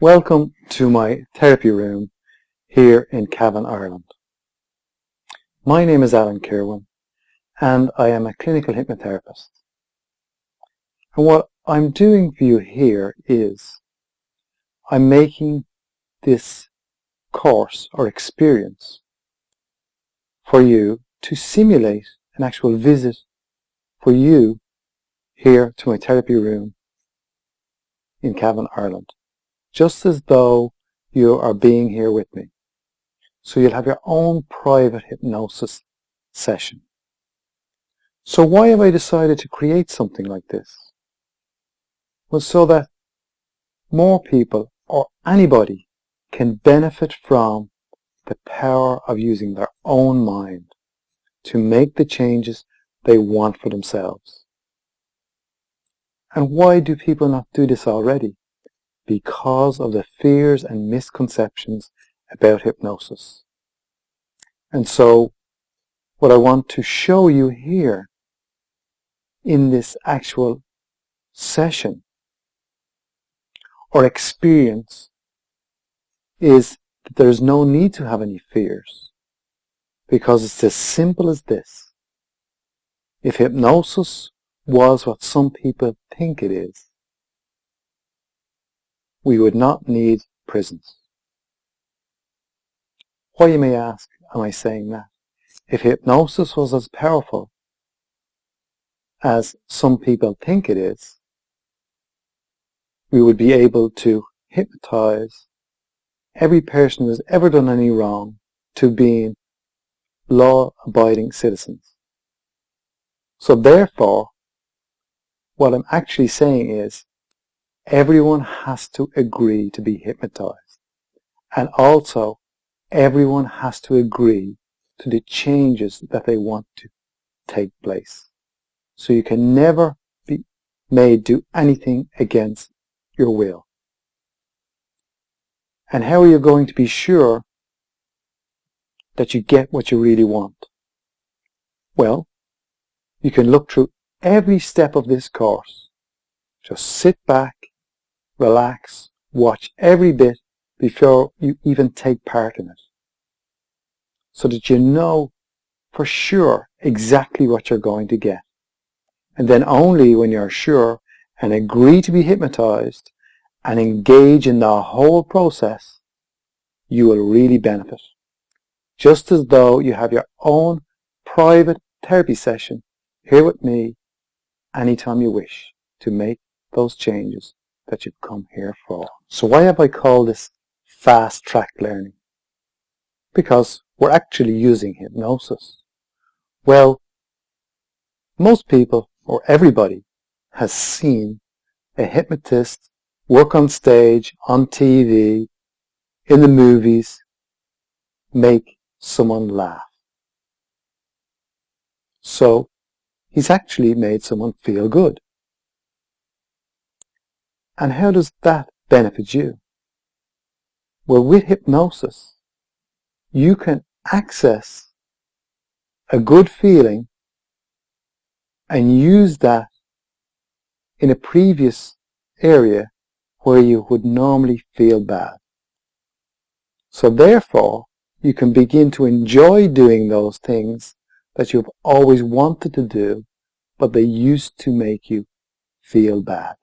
Welcome to my therapy room here in Cavan, Ireland. My name is Alan Kirwan and I am a clinical hypnotherapist. And what I'm doing for you here is I'm making this course or experience for you to simulate an actual visit for you here to my therapy room in Cavan, Ireland. Just as though you are being here with me. So you'll have your own private hypnosis session. So why have I decided to create something like this? Well, so that more people or anybody can benefit from the power of using their own mind to make the changes they want for themselves. And why do people not do this already? Because of the fears and misconceptions about hypnosis. And so what I want to show you here in this actual session or experience is that there's no need to have any fears, because it's as simple as this. If hypnosis was what some people think it is, we would not need prisons. Why, you may ask, am I saying that? If hypnosis was as powerful as some people think it is, we would be able to hypnotize every person who has ever done any wrong to being law-abiding citizens. So therefore, what I'm actually saying is, everyone has to agree to be hypnotized. And also, everyone has to agree to the changes that they want to take place. So you can never be made do anything against your will. And how are you going to be sure that you get what you really want? Well, you can look through every step of this course. Just sit back, relax, watch every bit before you even take part in it, so that you know for sure exactly what you're going to get. And then only when you're sure and agree to be hypnotized and engage in the whole process, you will really benefit. Just as though you have your own private therapy session here with me anytime you wish to make those changes that you've come here for. So why have I called this fast track learning? Because we're actually using hypnosis. Well, most people or everybody has seen a hypnotist work on stage, on TV, in the movies, make someone laugh. So he's actually made someone feel good. And how does that benefit you? Well, with hypnosis, you can access a good feeling and use that in a previous area where you would normally feel bad. So therefore, you can begin to enjoy doing those things that you've always wanted to do, but they used to make you feel bad.